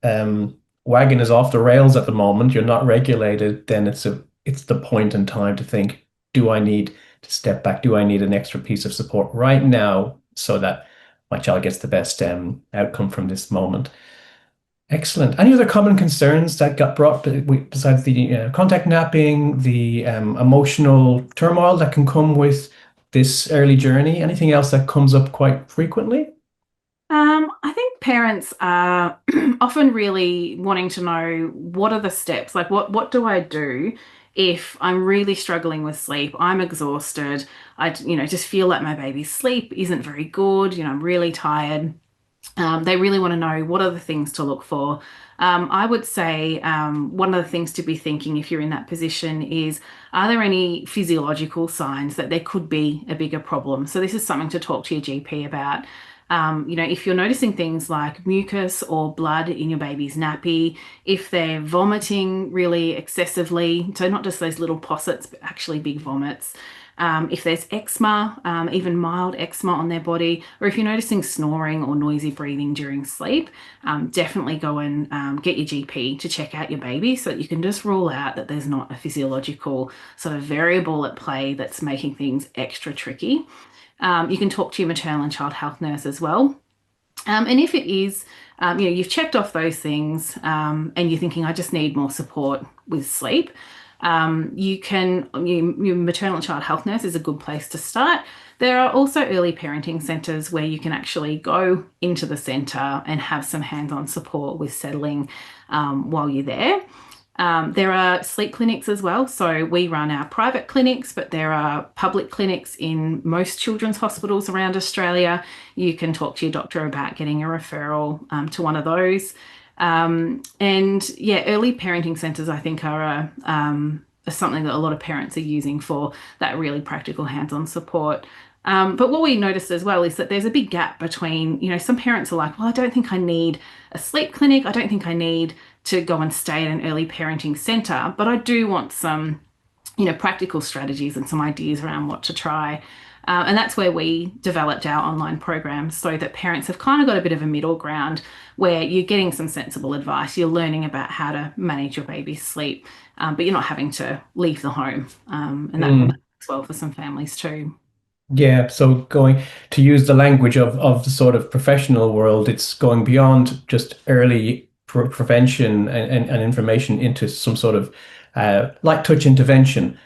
wagon is off the rails at the moment, you're not regulated, then it's the point in time to think, do I need to step back? Do I need an extra piece of support right now so that my child gets the best outcome from this moment? Excellent. Any other common concerns that got brought besides the contact napping, the emotional turmoil that can come with this early journey? Anything else that comes up quite frequently? I think parents are often really wanting to know what are the steps? Like what do I do if I'm really struggling with sleep? I'm exhausted. Just feel like my baby's sleep isn't very good. I'm really tired. They really want to know what are the things to look for. I would say one of the things to be thinking if you're in that position is, are there any physiological signs that there could be a bigger problem? So this is something to talk to your GP about. If you're noticing things like mucus or blood in your baby's nappy, if they're vomiting really excessively, so not just those little possets, but actually big vomits, if there's eczema, even mild eczema on their body, or if you're noticing snoring or noisy breathing during sleep, definitely go and get your GP to check out your baby so that you can just rule out that there's not a physiological sort of variable at play that's making things extra tricky. You can talk to your maternal and child health nurse as well. And if it is, you've checked off those things and you're thinking, I just need more support with sleep, your maternal and child health nurse is a good place to start. There are also early parenting centres where you can actually go into the centre and have some hands-on support with settling while you're there. There are sleep clinics as well. So we run our private clinics, but there are public clinics in most children's hospitals around Australia. You can talk to your doctor about getting a referral to one of those. And yeah, early parenting centres, I think, are something that a lot of parents are using for that really practical hands-on support. But what we noticed as well is that there's a big gap between, some parents are like, well, I don't think I need a sleep clinic. I don't think I need to go and stay at an early parenting centre, but I do want some, practical strategies and some ideas around what to try. And that's where we developed our online programs so that parents have kind of got a bit of a middle ground where you're getting some sensible advice. You're learning about how to manage your baby's sleep, but you're not having to leave the home. And that Mm. works well for some families too. Yeah, so going to use the language of the sort of professional world, it's going beyond just early prevention and information into some sort of light touch intervention,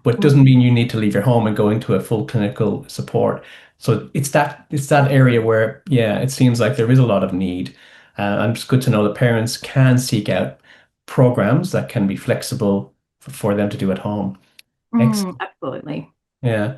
but doesn't Mm. mean you need to leave your home and go into a full clinical support. So it's that area where, yeah, it seems like there is a lot of need. And it's good to know that parents can seek out programs that can be flexible for them to do at home. Excellent. Absolutely. Yeah.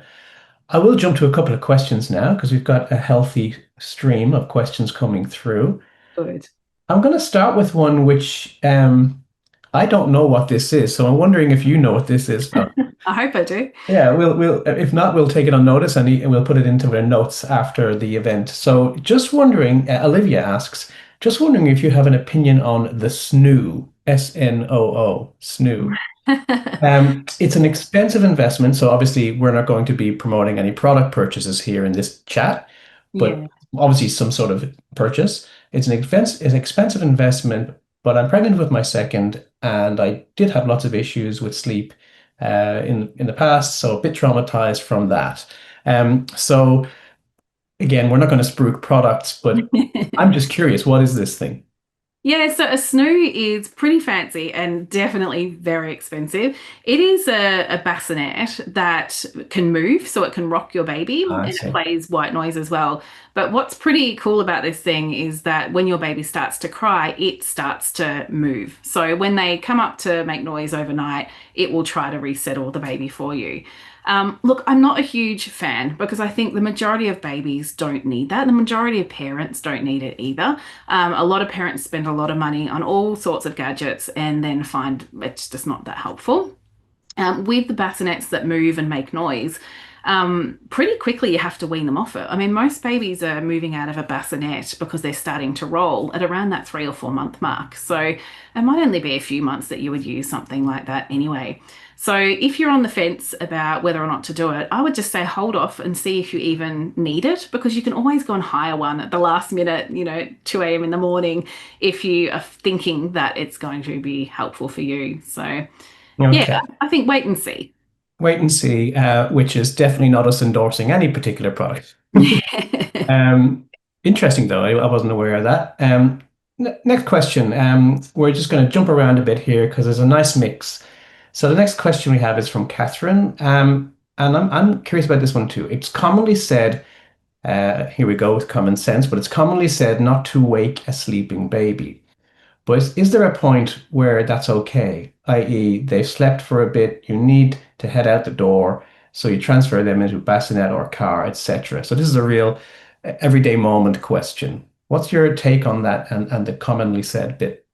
I will jump to a couple of questions now because we've got a healthy stream of questions coming through. Good. I'm going to start with one which I don't know what this is, so I'm wondering if you know what this is. No. I hope I do. Yeah, we'll if not, we'll take it on notice and we'll put it into our notes after the event. So, just wondering, Olivia asks, just wondering if you have an opinion on the snoo, SNOO, snoo. It's an expensive investment, so obviously we're not going to be promoting any product purchases here in this chat, but Yeah. obviously some sort of purchase. It's an expensive investment, but I'm pregnant with my second, and I did have lots of issues with sleep in the past, so a bit traumatized from that. So again, we're not going to spruik products, but I'm just curious, what is this thing? Yeah, so a snoo is pretty fancy and definitely very expensive. It is a bassinet that can move, so it can rock your baby and I it see. plays white noise as well. But what's pretty cool about this thing is that when your baby starts to cry, it starts to move. So when they come up to make noise overnight, it will try to resettle the baby for you. Look, I'm not a huge fan because I think the majority of babies don't need that. The majority of parents don't need it either. A lot of parents spend a lot of money on all sorts of gadgets and then find it's just not that helpful. With the bassinets that move and make noise, pretty quickly you have to wean them off it. I mean, most babies are moving out of a bassinet because they're starting to roll at around that 3 or 4 month mark. So it might only be a few months that you would use something like that anyway. So if you're on the fence about whether or not to do it, I would just say hold off and see if you even need it because you can always go and hire one at the last minute, 2 a.m. in the morning if you are thinking that it's going to be helpful for you. So yeah, Okay. I think wait and see. Wait and see, which is definitely not us endorsing any particular product. Um, Interesting though, I wasn't aware of that. Next question. We're just going to jump around a bit here because there's a nice mix. So the next question we have is from Catherine, and I'm curious about this one too. It's commonly said, here we go with common sense, but it's commonly said not to wake a sleeping baby. But is there a point where that's okay? I.e., they've slept for a bit, you need to head out the door, so you transfer them into a bassinet or a car, etc. So this is a real everyday moment question. What's your take on that and the commonly said bit?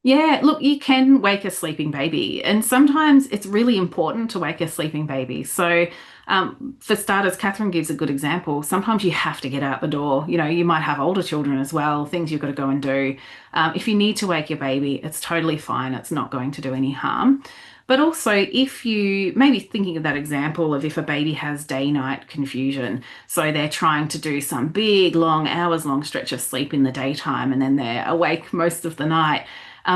Yeah, look, you can wake a sleeping baby, and sometimes it's really important to wake a sleeping baby. So, for starters, Catherine gives a good example. Sometimes you have to get out the door. You might have older children as well, things you've got to go and do. If you need to wake your baby, it's totally fine. It's not going to do any harm. But also, if you maybe thinking of that example of if a baby has day-night confusion, so they're trying to do some big, long, hours-long stretch of sleep in the daytime and then they're awake most of the night.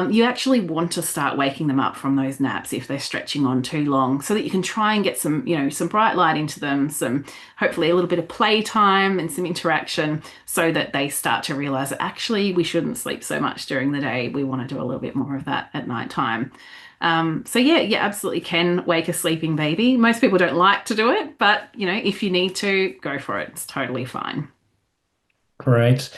You actually want to start waking them up from those naps if they're stretching on too long, so that you can try and get some bright light into them, some hopefully a little bit of playtime and some interaction, so that they start to realize that actually we shouldn't sleep so much during the day. We want to do a little bit more of that at night time. So yeah, you absolutely can wake a sleeping baby. Most people don't like to do it, but if you need to, go for it. It's totally fine. Great.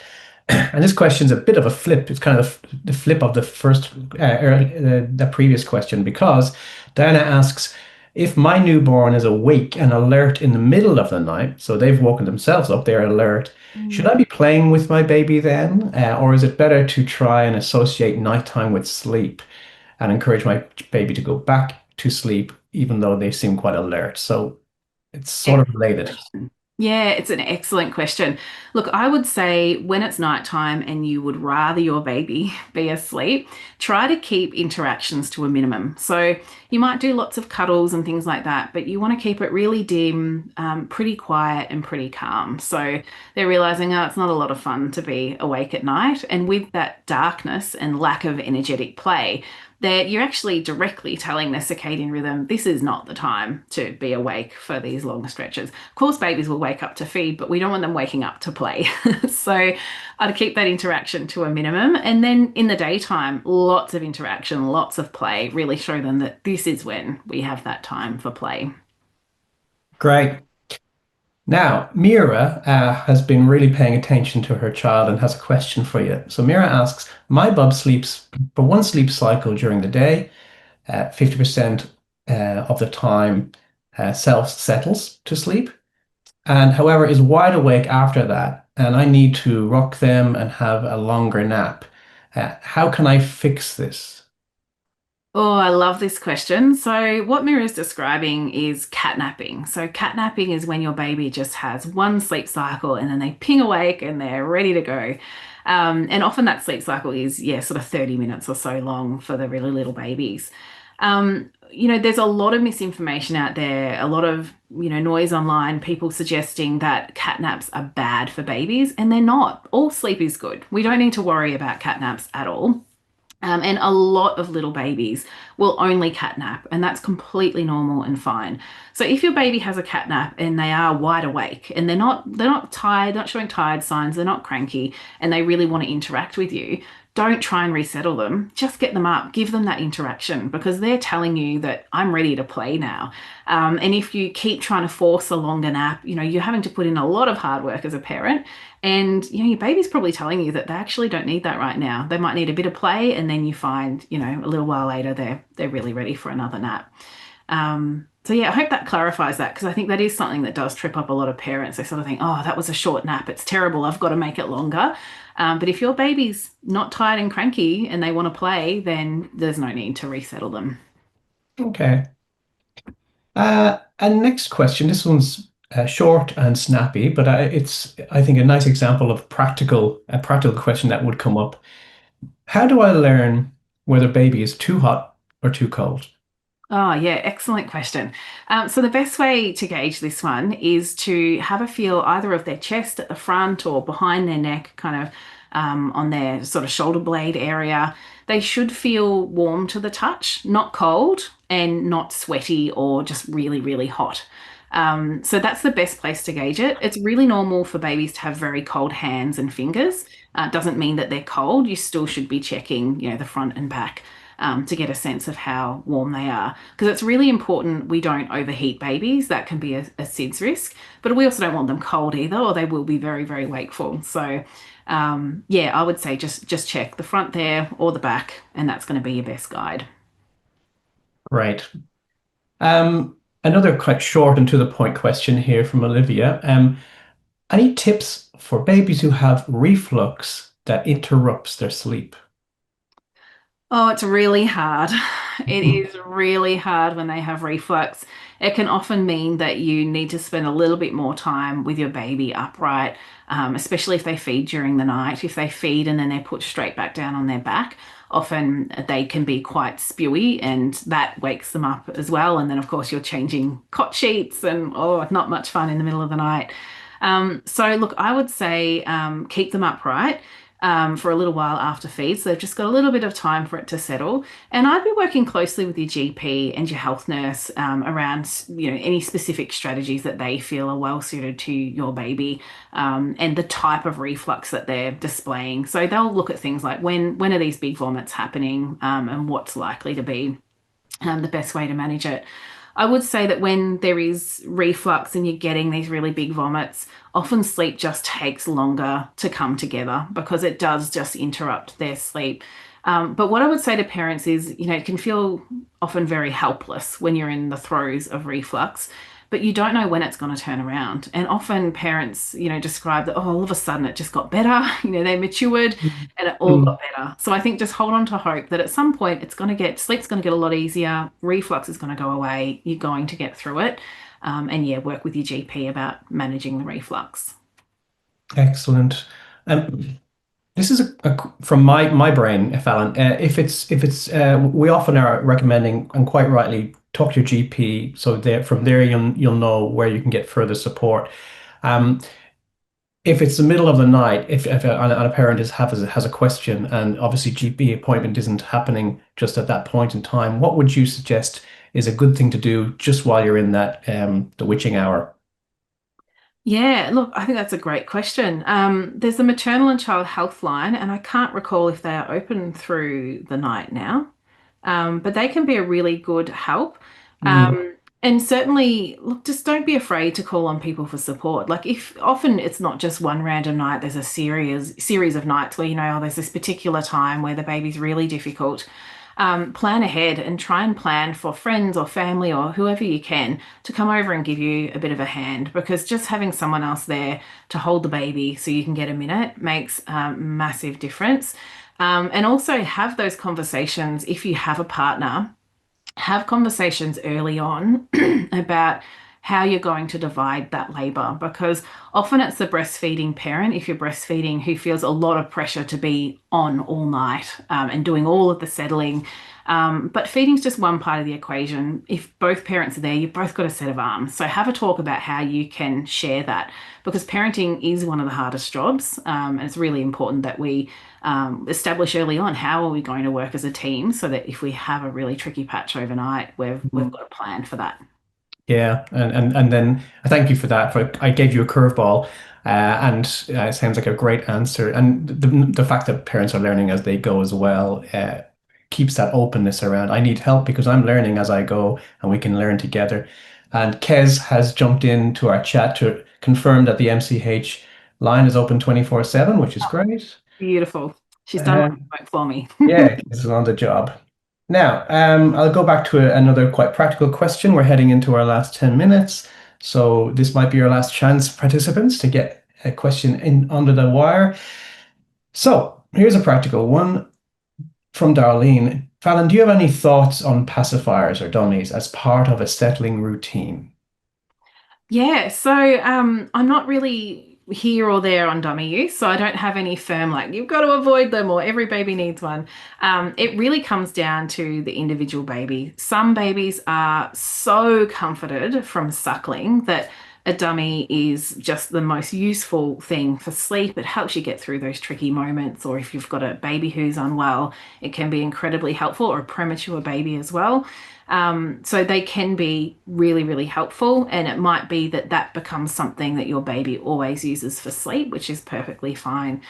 And this question's a bit of a flip. It's kind of the flip of the first, the previous question, because Diana asks, if my newborn is awake and alert in the middle of the night, so they've woken themselves up, they're alert, should I be playing with my baby then? Or is it better to try and associate nighttime with sleep and encourage my baby to go back to sleep, even though they seem quite alert? So it's sort of Excellent related. question. Yeah, it's an excellent question. Look, I would say when it's nighttime and you would rather your baby be asleep, try to keep interactions to a minimum. So you might do lots of cuddles and things like that, but you want to keep it really dim, pretty quiet and pretty calm. So they're realizing, oh, it's not a lot of fun to be awake at night. And with that darkness and lack of energetic play, that you're actually directly telling their circadian rhythm, this is not the time to be awake for these long stretches. Of course, babies will wake up to feed, but we don't want them waking up to play. So I'd keep that interaction to a minimum. And then in the daytime, lots of interaction, lots of play, really show them that this is when we have that time for play. Great. Now, Mira has been really paying attention to her child and has a question for you. So Mira asks, my bub sleeps for one sleep cycle during the day, 50% of the time self-settles to sleep, and however is wide awake after that, and I need to rock them and have a longer nap. How can I fix this? Oh, I love this question. So, what Mira is describing is catnapping. So, catnapping is when your baby just has one sleep cycle and then they ping awake and they're ready to go. And often that sleep cycle is, yeah, sort of 30 minutes or so long for the really little babies. There's a lot of misinformation out there, a lot of, noise online, people suggesting that catnaps are bad for babies, and they're not. All sleep is good. We don't need to worry about catnaps at all. And a lot of little babies will only catnap, and that's completely normal and fine. So if your baby has a catnap and they are wide awake and they're not tired, not showing tired signs, they're not cranky, and they really want to interact with you, don't try and resettle them. Just get them up, give them that interaction because they're telling you that I'm ready to play now. And if you keep trying to force a longer nap, you're having to put in a lot of hard work as a parent. And your baby's probably telling you that they actually don't need that right now. They might need a bit of play, and then you find, a little while later they're really ready for another nap. So yeah, I hope that clarifies that because I think that is something that does trip up a lot of parents. They sort of think, oh, that was a short nap. It's terrible. I've got to make it longer. But if your baby's not tired and cranky and they want to play, then there's no need to resettle them. Okay. And next question. This one's short and snappy, but it's, I think, a nice example of a practical question that would come up. How do I learn whether baby is too hot or too cold? Oh, yeah, excellent question. So, the best way to gauge this one is to have a feel either of their chest at the front or behind their neck, kind of on their sort of shoulder blade area. They should feel warm to the touch, not cold and not sweaty or just really, really hot. So, that's the best place to gauge it. It's really normal for babies to have very cold hands and fingers. It doesn't mean that they're cold. You still should be checking, the front and back to get a sense of how warm they are. Because it's really important we don't overheat babies. That can be a SIDS risk, but we also don't want them cold either, or they will be very, very wakeful. So, yeah, I would say just check the front there or the back, and that's going to be your best guide. Right. Another quite short and to the point question here from Olivia. Any tips for babies who have reflux that interrupts their sleep? Oh, it's really hard. It is really hard when they have reflux. It can often mean that you need to spend a little bit more time with your baby upright, especially if they feed during the night. If they feed and then they're put straight back down on their back, often they can be quite spewy and that wakes them up as well. And then, of course, you're changing cot sheets and, oh, not much fun in the middle of the night. So, look, I would say keep them upright for a little while after feed. So they've just got a little bit of time for it to settle. And I'd be working closely with your GP and your health nurse around, any specific strategies that they feel are well suited to your baby and the type of reflux that they're displaying. So they'll look at things like when are these big vomits happening and what's likely to be the best way to manage it. I would say that when there is reflux and you're getting these really big vomits, often sleep just takes longer to come together because it does just interrupt their sleep. But what I would say to parents is, it can feel often very helpless when you're in the throes of reflux, but you don't know when it's going to turn around. And often parents, describe that, oh, all of a sudden it just got better, they matured and it all Mm, got better. So I think just hold on to hope that at some point sleep's going to get a lot easier, reflux is going to go away, you're going to get through it. And yeah, work with your GP about managing the reflux. excellent. This is from my brain, Fallon. If it's we often are recommending, and quite rightly, talk to your GP. So there, from there, you'll know where you can get further support. Um, if it's the middle of the night, if a parent has a question, and obviously GP appointment isn't happening just at that point in time, what would you suggest is a good thing to do just while you're in that the witching hour? Yeah, look, I think that's a great question. There's the maternal and child health line, and I can't recall if they are open through the night now. But they can be a really good help. Mm, And certainly, look, just don't be afraid to call on people for support. Like if often it's not just one random night, there's a series of nights where oh, there's this particular time where the baby's really difficult. Plan ahead and try and plan for friends or family or whoever you can to come over and give you a bit of a hand because just having someone else there to hold the baby so you can get a minute makes a massive difference. And also have those conversations if you have a partner, have conversations early on about how you're going to divide that labor because often it's the breastfeeding parent, if you're breastfeeding, who feels a lot of pressure to be on all night and doing all of the settling. But feeding's just one part of the equation. If both parents are there, you've both got a set of arms. So have a talk about how you can share that because parenting is one of the hardest jobs. And it's really important that we establish early on how are we going to work as a team so that if we have a really tricky patch overnight, we've got a plan for that. Yeah, and then I thank you for that. For I gave you a curveball, and it sounds like a great answer. And the fact that parents are learning as they go as well keeps that openness around. I need help because I'm learning as I go, and we can learn together. And Kez has jumped into our chat to confirm that the MCH line is open 24/7, which is great. Beautiful. She's done my Uh, homework for me. yeah, Kez is on the job. Now, I'll go back to another quite practical question. We're heading into our last 10 minutes. So this might be your last chance, participants, to get a question in under the wire. So here's a practical one from Darlene. Fallon, do you have any thoughts on pacifiers or dummies as part of a settling routine? Yeah, so I'm not really here or there on dummy use, so I don't have any firm like you've got to avoid them or every baby needs one. It really comes down to the individual baby. Some babies are so comforted from suckling that a dummy is just the most useful thing for sleep. It helps you get through those tricky moments, or if you've got a baby who's unwell, it can be incredibly helpful, or a premature baby as well. So they can be really, really helpful. And it might be that that becomes something that your baby always uses for sleep, which is perfectly fine.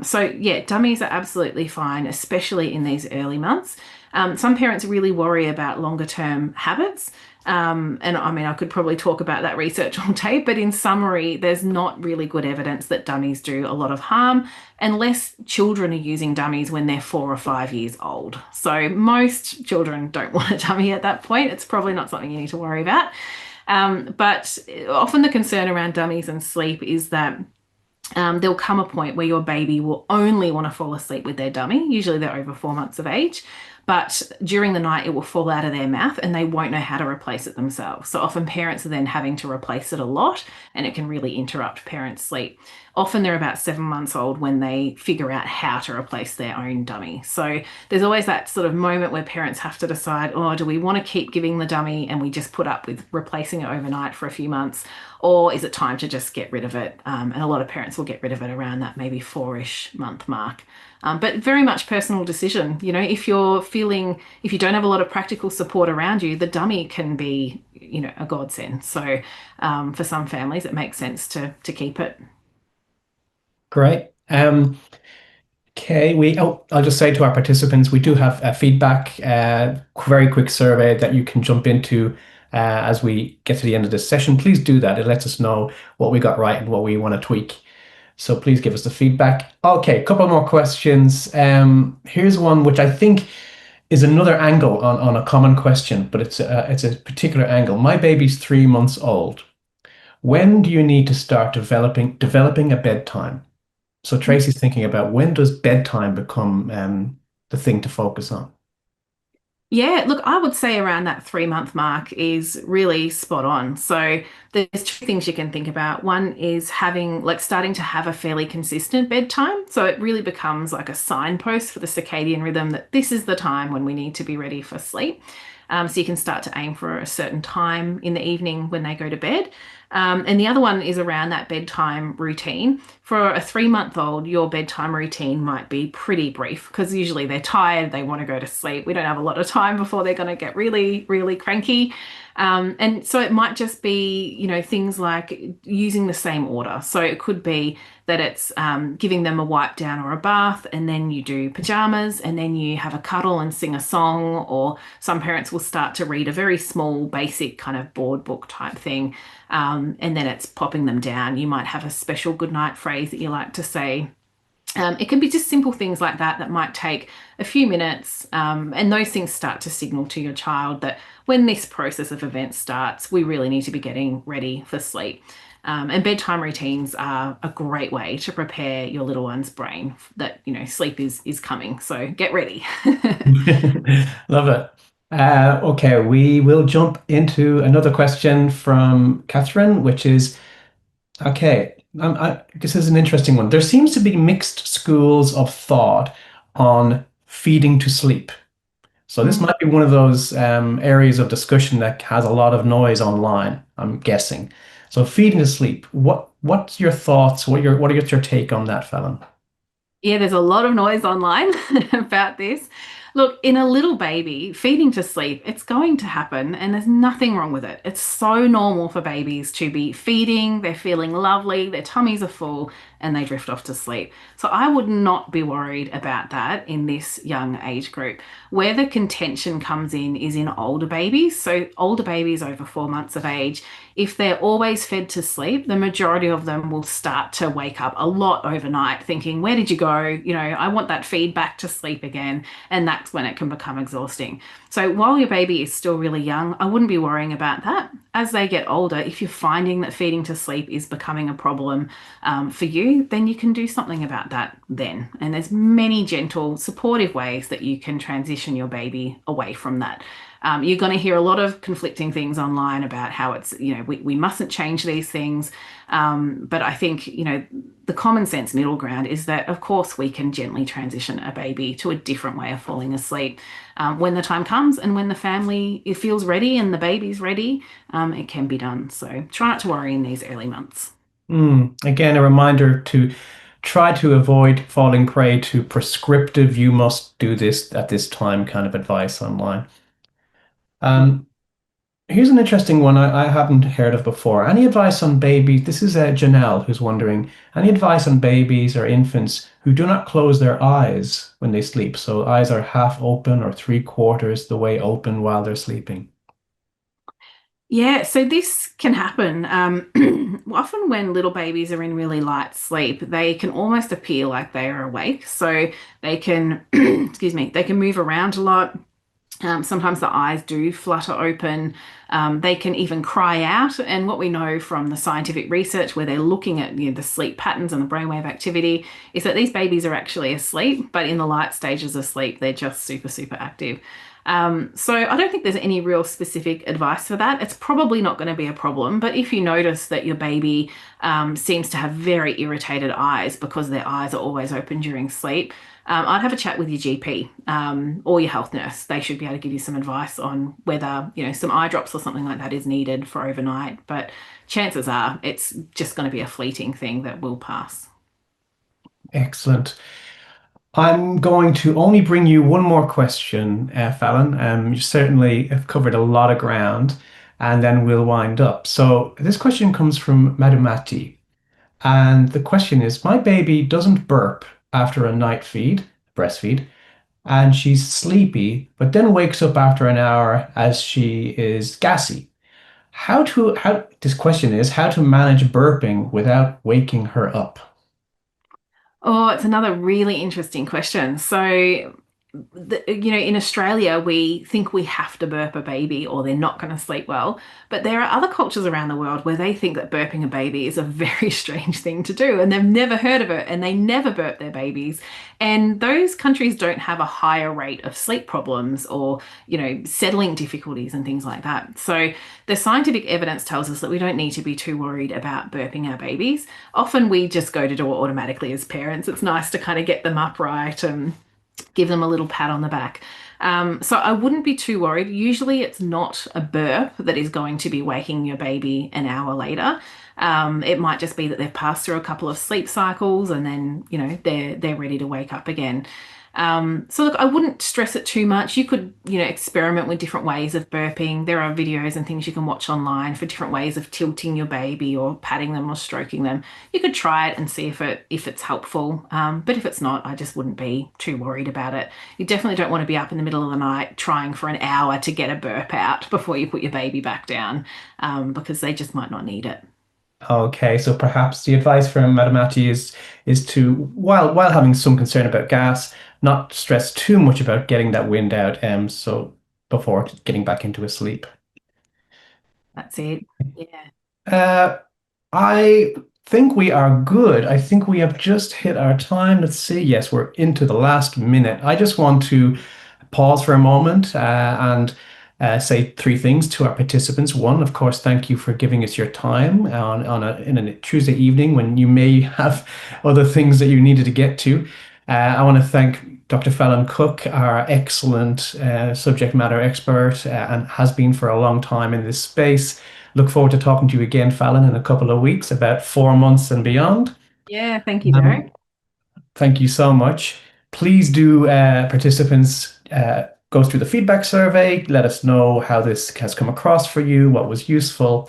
So, yeah, dummies are absolutely fine, especially in these early months. Some parents really worry about longer term habits. And I mean, I could probably talk about that research all day, but in summary, there's not really good evidence that dummies do a lot of harm unless children are using dummies when they're 4 or 5 years old. So most children don't want a dummy at that point. It's probably not something you need to worry about. But often the concern around dummies and sleep is that there'll come a point where your baby will only want to fall asleep with their dummy. Usually they're over 4 months of age, but during the night it will fall out of their mouth and they won't know how to replace it themselves. So often parents are then having to replace it a lot and it can really interrupt parents' sleep. Often they're about 7 months old when they figure out how to replace their own dummy. So there's always that sort of moment where parents have to decide, oh, do we want to keep giving the dummy and we just put up with replacing it overnight for a few months? Or is it time to just get rid of it? And a lot of parents will get rid of it around that maybe 4-ish month mark. But very much personal decision. You know, if you're feeling, if you don't have a lot of practical support around you, the dummy can be, you know, a godsend. So for some families, it makes sense to keep it. Great. Okay, I'll just say to our participants, we do have feedback, very quick survey that you can jump into as we get to the end of this session. Please do that. It lets us know what we got right and what we want to tweak. So please give us the feedback. Okay, a couple more questions. Here's one which I think is another angle on a common question, but it's a particular angle. My baby's 3 months old. When do you need to start developing a bedtime? So Tracy's thinking about when does bedtime become the thing to focus on? Yeah, look, I would say around that 3 month mark is really spot on. So there's two things you can think about. One is having, like, starting to have a fairly consistent bedtime. So it really becomes like a signpost for the circadian rhythm that this is the time when we need to be ready for sleep. So you can start to aim for a certain time in the evening when they go to bed. And the other one is around that bedtime routine. For a 3 month old, your bedtime routine might be pretty brief because usually they're tired, they want to go to sleep. We don't have a lot of time before they're going to get really, really cranky. And so it might just be, you know, things like using the same order. So it could be that it's giving them a wipe down or a bath, and then you do pajamas, and then you have a cuddle and sing a song. Or some parents will start to read a very small, basic kind of board book type thing. And then it's popping them down. You might have a special goodnight phrase that you like to say. It can be just simple things like that that might take a few minutes, and those things start to signal to your child that when this process of events starts, we really need to be getting ready for sleep. And bedtime routines are a great way to prepare your little one's brain that, sleep is coming. So get ready. Love it. Okay, we will jump into another question from Catherine, which is okay. This is an interesting one. There seems to be mixed schools of thought on feeding to sleep. So this Mm. might be one of those areas of discussion that has a lot of noise online, I'm guessing. So feeding to sleep, what's your thoughts? What are your take on that, Fallon? Yeah, there's a lot of noise online about this. Look, in a little baby, feeding to sleep, it's going to happen and there's nothing wrong with it. It's so normal for babies to be feeding, they're feeling lovely, their tummies are full, and they drift off to sleep. So I would not be worried about that in this young age group. Where the contention comes in is in older babies. So older babies over 4 months of age, if they're always fed to sleep, the majority of them will start to wake up a lot overnight thinking, where did you go? I want that feed back to sleep again. And that's when it can become exhausting. So while your baby is still really young, I wouldn't be worrying about that. As they get older, if you're finding that feeding to sleep is becoming a problem for you, then you can do something about that then. And there's many gentle, supportive ways that you can transition your baby away from that. You're going to hear a lot of conflicting things online about how it's, we mustn't change these things. But I think, the common sense middle ground is that, of course, we can gently transition a baby to a different way of falling asleep when the time comes and when the family it feels ready and the baby's ready. It can be done. So try not to worry in these early months. Again, a reminder to try to avoid falling prey to prescriptive, you must do this at this time kind of advice online. Um, Here's an interesting one I haven't heard of before. Any advice on babies? This is Janelle who's wondering, any advice on babies or infants who do not close their eyes when they sleep? So eyes are half open or three quarters the way open while they're sleeping. Yeah, so this can happen. Often when little babies are in really light sleep, they can almost appear like they are awake. So they can, excuse me, they can move around a lot. Sometimes the eyes do flutter open. They can even cry out. And what we know from the scientific research, where they're looking at the sleep patterns and the brainwave activity, is that these babies are actually asleep, but in the light stages of sleep, they're just super, super active. So I don't think there's any real specific advice for that. It's probably not going to be a problem. But if you notice that your baby seems to have very irritated eyes because their eyes are always open during sleep, I'd have a chat with your GP or your health nurse. They should be able to give you some advice on whether, some eye drops or something like that is needed for overnight. But chances are it's just going to be a fleeting thing that will pass. Excellent. I'm going to only bring you one more question, Fallon. You certainly have covered a lot of ground, and then we'll wind up. So this question comes from Madhumati. And the question is, my baby doesn't burp after a night feed, breastfeed, and she's sleepy, but then wakes up after an hour as she is gassy. This question is how to manage burping without waking her up. Oh, it's another really interesting question. So, in Australia, we think we have to burp a baby or they're not going to sleep well. But there are other cultures around the world where they think that burping a baby is a very strange thing to do and they've never heard of it and they never burp their babies. And those countries don't have a higher rate of sleep problems or, settling difficulties and things like that. So the scientific evidence tells us that we don't need to be too worried about burping our babies. Often we just go to do it automatically as parents. It's nice to kind of get them upright and give them a little pat on the back. So I wouldn't be too worried. Usually it's not a burp that is going to be waking your baby an hour later. It might just be that they've passed through a couple of sleep cycles and then, they're ready to wake up again. So look, I wouldn't stress it too much. You could, experiment with different ways of burping. There are videos and things you can watch online for different ways of tilting your baby or patting them or stroking them. You could try it and see if it's helpful. But if it's not, I just wouldn't be too worried about it. You definitely don't want to be up in the middle of the night trying for an hour to get a burp out before you put your baby back down, because they just might not need it. Okay, so perhaps the advice from Madamati is to, while having some concern about gas, not stress too much about getting that wind out, so before getting back into a sleep. That's it. Yeah. Uh, I think we are good. I think we have just hit our time. Let's see. Yes, we're into the last minute. I just want to pause for a moment and say three things to our participants. One, of course, thank you for giving us your time in a Tuesday evening when you may have other things that you needed to get to. I want to thank Dr. Fallon Cook, our excellent subject matter expert, and has been for a long time in this space. Look forward to talking to you again, Fallon, in a couple of weeks, about 4 months and beyond. Yeah, thank you, Um, Derek. Thank you so much. Please do, participants, go through the feedback survey. Let us know how this has come across for you, what was useful.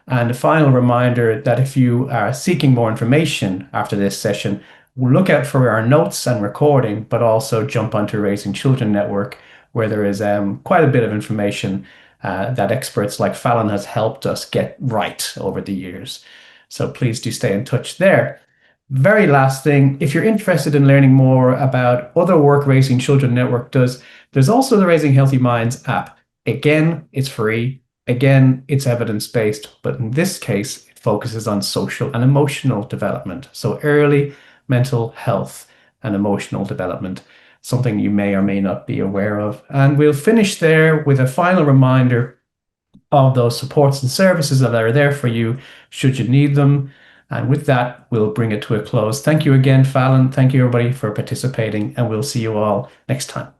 And a final reminder that if you are seeking more information after this session, look out for our notes and recording, but also jump onto Raising Children Network, where there is quite a bit of information that experts like Fallon has helped us get right over the years. So please do stay in touch there. Very last thing, if you're interested in learning more about other work Raising Children Network does, there's also the Raising Healthy Minds app. Again, it's free. Again, it's evidence-based, but in this case, it focuses on social and emotional development. So early mental health and emotional development, something you may or may not be aware of. And we'll finish there with a final reminder of those supports and services that are there for you should you need them. And with that, we'll bring it to a close. Thank you again, Fallon. Thank you, everybody, for participating, and we'll see you all next time.